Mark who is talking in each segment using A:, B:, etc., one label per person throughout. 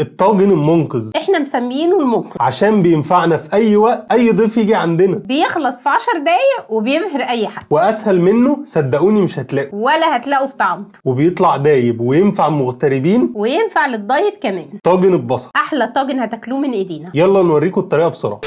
A: الطاجن المنقذ
B: احنا مسميينه المنقذ
A: عشان بينفعنا في اي وقت اي ضيف يجي عندنا،
B: بيخلص في 10 دقايق وبيبهر اي حد،
A: واسهل منه صدقوني مش هتلاقوا،
B: ولا هتلاقوا في طعمته،
A: وبيطلع دايب وينفع المغتربين
B: وينفع للدايت كمان.
A: طاجن البصل.
B: احلى طاجن هتاكلوه من ايدينا.
A: يلا نوريكم الطريقه بسرعه.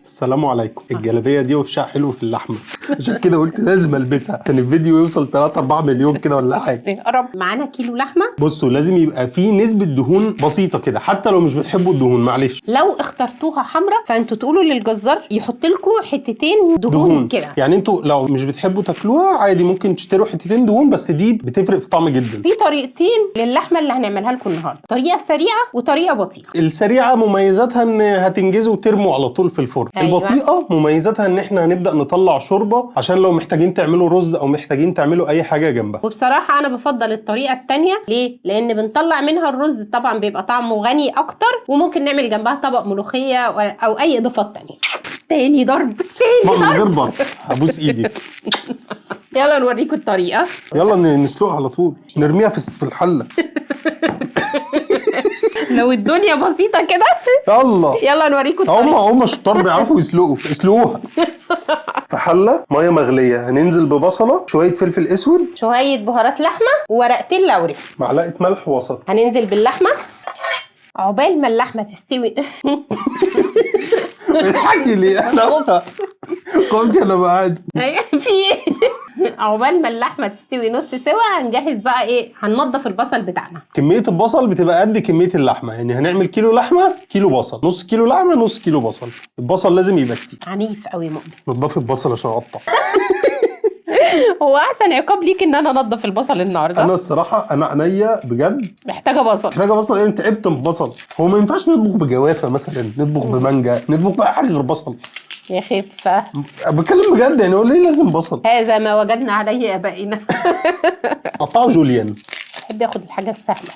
A: السلام عليكم. الجلابيه دي وفشها حلو في اللحمه، عشان كده قلت لازم البسها عشان الفيديو يوصل 3-4 مليون كده ولا حاجه.
B: قرب معانا كيلو لحمه.
A: بصوا لازم يبقى فيه نسبه دهون بسيطه كده، حتى لو مش بتحبوا الدهون معلش.
B: لو اخترتوها حمراء فانتوا تقولوا للجزار يحط لكم حتتين دهون كده.
A: يعني انتوا لو مش بتحبوا تاكلوها عادي ممكن تشتروا حتتين دهون، بس دي بتفرق في طعم جدا.
B: في طريقتين للحمه اللي هنعملها لكم النهارده، طريقه سريعه وطريقه بطيئه.
A: السريعه مميزاتها ان هتنجزوا وترموا على طول في الفرن.
B: أيوة.
A: البطيئه مميزاتها ان احنا هنبدا نطلع شوربه عشان لو محتاجين تعملوا رز او محتاجين تعملوا اي حاجه جنبها.
B: وبصراحه انا بفضل الطريقه الثانيه. ليه؟ لان بنطلع منها الرز طبعا بيبقى طعمه غني اكتر، وممكن نعمل جنبها طبق ملوخيه او اي اضافات تانية. تاني ضرب تاني
A: من غير
B: ضرب.
A: ضرب هبوس ايدك.
B: يلا نوريكم الطريقه.
A: يلا نسلقها على طول، نرميها في الحله.
B: لو الدنيا بسيطه كده.
A: يلا
B: نوريكم الطريقه.
A: هم شطار بيعرفوا يسلقوها. في حله ميه مغليه هننزل ببصله، شويه فلفل اسود،
B: شويه بهارات لحمه، وورقتين لوري،
A: معلقه ملح وسط.
B: هننزل باللحمه عقبال ما اللحمه تستوي.
A: احكي لي انا قمت انا قاعد
B: في ايه؟ عقبال ما اللحمه تستوي نص سوا هنجهز بقى ايه؟ هننضف البصل بتاعنا.
A: كميه البصل بتبقى قد كميه اللحمه، يعني هنعمل كيلو لحمه كيلو بصل، نص كيلو لحمه نص كيلو بصل. البصل لازم يبقى كتير.
B: عنيف قوي مؤمن.
A: نضفي البصل عشان اقطع.
B: هو احسن عقاب ليك ان انا انضف البصل النهارده.
A: انا الصراحه انا عينيا بجد
B: محتاجه بصل.
A: محتاجه بصل. انا تعبت من البصل. هو ما ينفعش نطبخ بجوافه مثلا، نطبخ بمانجا، نطبخ بقى حاجه غير بصل.
B: يا خفه.
A: بتكلم بجد، يعني هو ليه لازم بصل؟
B: هذا ما وجدنا عليه ابائنا.
A: قطعوا جوليان.
B: بحب اخد الحاجه السهله.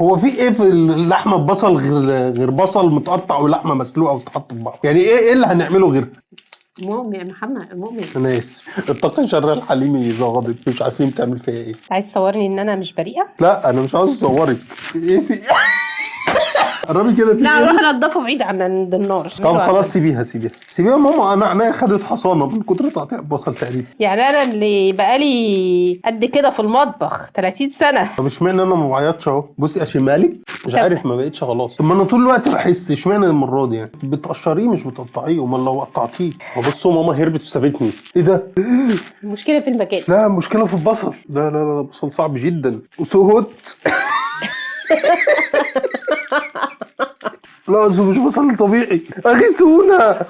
A: هو في ايه في اللحمه ببصل غير بصل متقطع ولحمه مسلوقه وتتحط في بعض؟ يعني ايه اللي هنعمله غير؟
B: مؤمن يا محمد مؤمن.
A: انا اسف. اتقي شر الحليم غاضب. مش عارفين تعمل فيا ايه.
B: عايز تصورني ان انا مش بريئه؟
A: لا انا مش عاوز اصورك. ايه في ايه؟ قربي كده في
B: لا
A: إيه؟
B: روح نضفه بعيد عن النار.
A: طب خلاص سيبيها ماما. انا عينيا خدت حصانه من كتر تقطيع البصل تقريبا.
B: يعني انا اللي بقالي قد كده في المطبخ 30 سنه.
A: طب اشمعنى انا ما بعيطش اهو؟ بصي اشمالك مش عارف، ما بقتش خلاص. طب ما انا طول الوقت بحس اشمعنى المره دي يعني بتقشريه مش بتقطعيه؟ امال لو قطعتيه. بصوا ماما هربت وسابتني. ايه ده؟
B: المشكله في المكان.
A: لا المشكله في البصل. لا البصل صعب جدا وسهوت. لا مش بصل طبيعي. اغيثونا.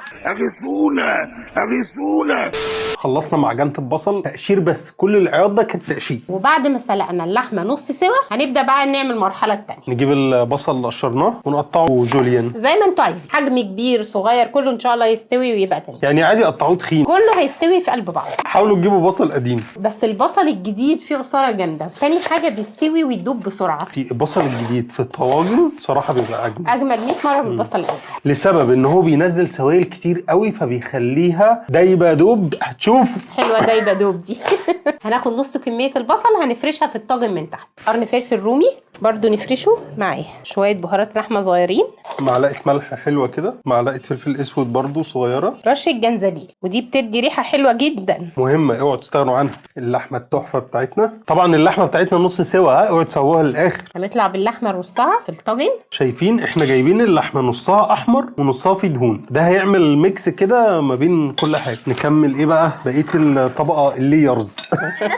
A: خلصنا معجنه البصل تقشير بس، كل العياط ده كان تقشير.
B: وبعد ما سلقنا اللحمه نص سوا هنبدا بقى نعمل المرحله الثانيه.
A: نجيب البصل اللي قشرناه ونقطعه جوليان
B: زي ما انتوا عايزين، حجم كبير صغير كله ان شاء الله يستوي ويبقى تمام.
A: يعني عادي قطعوه تخين.
B: كله هيستوي في قلب بعض.
A: حاولوا تجيبوا بصل قديم.
B: بس البصل الجديد فيه عصاره جامده، تاني حاجه بيستوي ويدوب بسرعه.
A: البصل الجديد في الطواجن صراحه بيبقى اجمل
B: 100 مره من البصل القديم،
A: لسبب ان هو بينزل سوائل كتير قوي فبيخليها دايبه دوب. هتشوفوا
B: حلوه دايبه دوب دي. هناخد نص كميه البصل هنفرشها في الطاجن من تحت. قرن فلفل رومي برضو نفرشه معاه، شويه بهارات لحمه صغيرين،
A: معلقه ملح حلوه كده، معلقه فلفل اسود برضو صغيره،
B: رشه جنزبيل، ودي بتدي ريحه حلوه جدا
A: مهمه اوعوا تستغنوا عنها. اللحمه التحفه بتاعتنا، طبعا اللحمه بتاعتنا نص سوا، اوعوا تسووها للاخر.
B: هنطلع باللحمه نصها في الطاجن.
A: شايفين احنا جايبين اللحمه نصها احمر ونصها فيه دهون، ده هيعمل ميكس كده ما بين كل حاجه. نكمل ايه بقى بقيه الطبقه الليرز.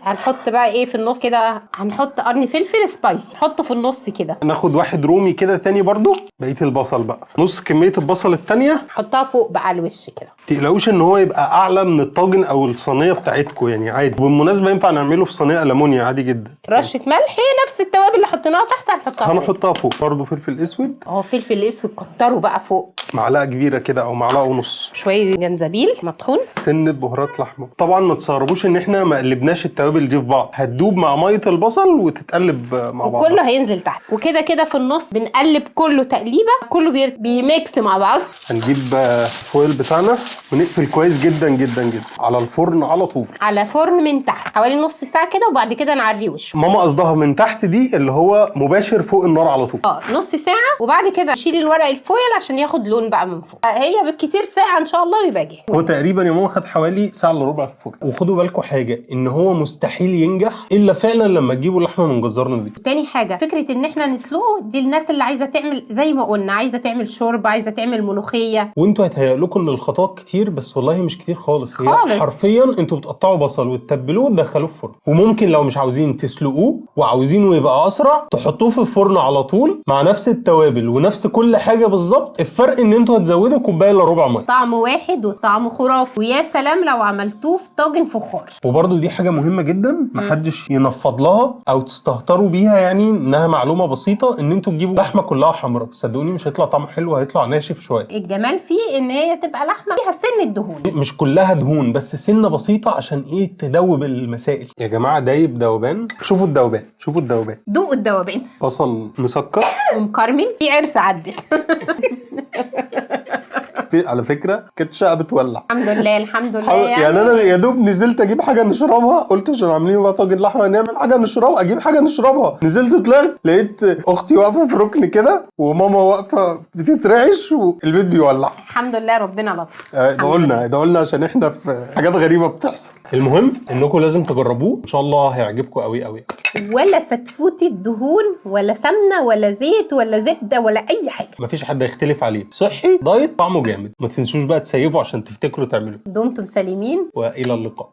B: هنحط بقى ايه في النص كده؟ هنحط قرن فلفل سبايسي، نحطه في النص كده.
A: ناخد واحد رومي كده تاني برضو. بقيه البصل بقى نص كميه البصل التانيه
B: نحطها فوق بقى على الوش كده.
A: تقلقوش ان هو يبقى اعلى من الطاجن او الصينيه بتاعتكم، يعني عادي. بالمناسبه ينفع نعمله في صينيه المونيا عادي جدا.
B: رشه ملح، هي نفس التوابل اللي حطيناها تحت
A: هنحطها فوق برضو. فلفل اسود،
B: فلفل اسود كتره بقى فوق،
A: معلقه كبيره كده او معلقه ونص.
B: شويه جنزبيل مطحون،
A: سنه بهارات لحمه اللحمه. طبعا ما تستغربوش ان احنا ما قلبناش التوابل دي في بعض، هتدوب مع ميه البصل وتتقلب مع بعض،
B: وكله هينزل تحت. وكده كده في النص بنقلب كله تقليبه، كله بيميكس مع بعض.
A: هنجيب الفويل بتاعنا ونقفل كويس جدا جدا جدا على الفرن على طول،
B: على فرن من تحت حوالي نص ساعه كده، وبعد كده نعريه وشه.
A: ماما قصدها من تحت دي اللي هو مباشر فوق النار على طول.
B: نص ساعه، وبعد كده نشيل الورق الفويل عشان ياخد لون بقى من فوق. هي بالكتير ساعه ان شاء الله ويبقى جاهز.
A: هو تقريبا يا ماما خد حوالي ساعه الا ربع في الفرن. وخدوا بالكم حاجه، ان هو مستحيل ينجح الا فعلا لما تجيبوا اللحمه من جزار نضيف.
B: تاني حاجه فكره ان احنا نسلقه دي الناس اللي عايزه تعمل زي ما قلنا، عايزه تعمل شوربه، عايزه تعمل ملوخيه.
A: وانتوا هيتهيأ لكم ان الخطوات كتير، بس والله مش كتير خالص. هي
B: خالص.
A: حرفيا انتوا بتقطعوا بصل وتتبلوه وتدخلوه في فرن. وممكن لو مش عاوزين تسلقوه وعاوزينه يبقى اسرع تحطوه في الفرن على طول مع نفس التوابل ونفس كل حاجه بالظبط. الفرق ان انتوا هتزودوا كوبايه الا ربع ميه.
B: طعم واحد وطعم خرافي، ويا سلام لو عملتوه في طاجن فخار.
A: وبرده دي حاجه مهمه جدا محدش ينفض لها او تستهتروا بيها، يعني انها معلومه بسيطه، ان انتوا تجيبوا لحمه كلها حمراء. صدقوني مش هيطلع طعمه حلو، هيطلع ناشف شويه.
B: الجمال فيه ان هي تبقى لحمه فيها سن الدهون،
A: مش كلها دهون بس سنه بسيطه، عشان ايه؟ تدوب المسائل. يا جماعه دايب دوبان. شوفوا الدوبان، شوفوا الدوبان.
B: دوقوا الدوبان.
A: بصل مسكر
B: ومكرمل، في عرس عدت.
A: على فكره كانت شقه بتولع.
B: الحمد لله الحمد لله.
A: يعني انا يا دوب نزلت اجيب حاجه نشربها، قلت عشان عاملين بقى طاجن لحمه نعمل حاجه نشربها، اجيب حاجه نشربها. نزلت طلعت لقيت اختي واقفه في ركن كده وماما واقفه بتترعش والبيت بيولع.
B: الحمد لله ربنا لطف.
A: ادعوا لنا عشان احنا في حاجات غريبه بتحصل. المهم انكم لازم تجربوه، ان شاء الله هيعجبكم قوي قوي.
B: ولا فتفوت الدهون ولا سمنه ولا زيت ولا زبده ولا اي حاجه،
A: مفيش حد هيختلف عليه. صحي دايت طعمه جامد. ما تنسوش بقى تسيبوا عشان تفتكروا تعملوا.
B: دمتم سالمين
A: والى اللقاء.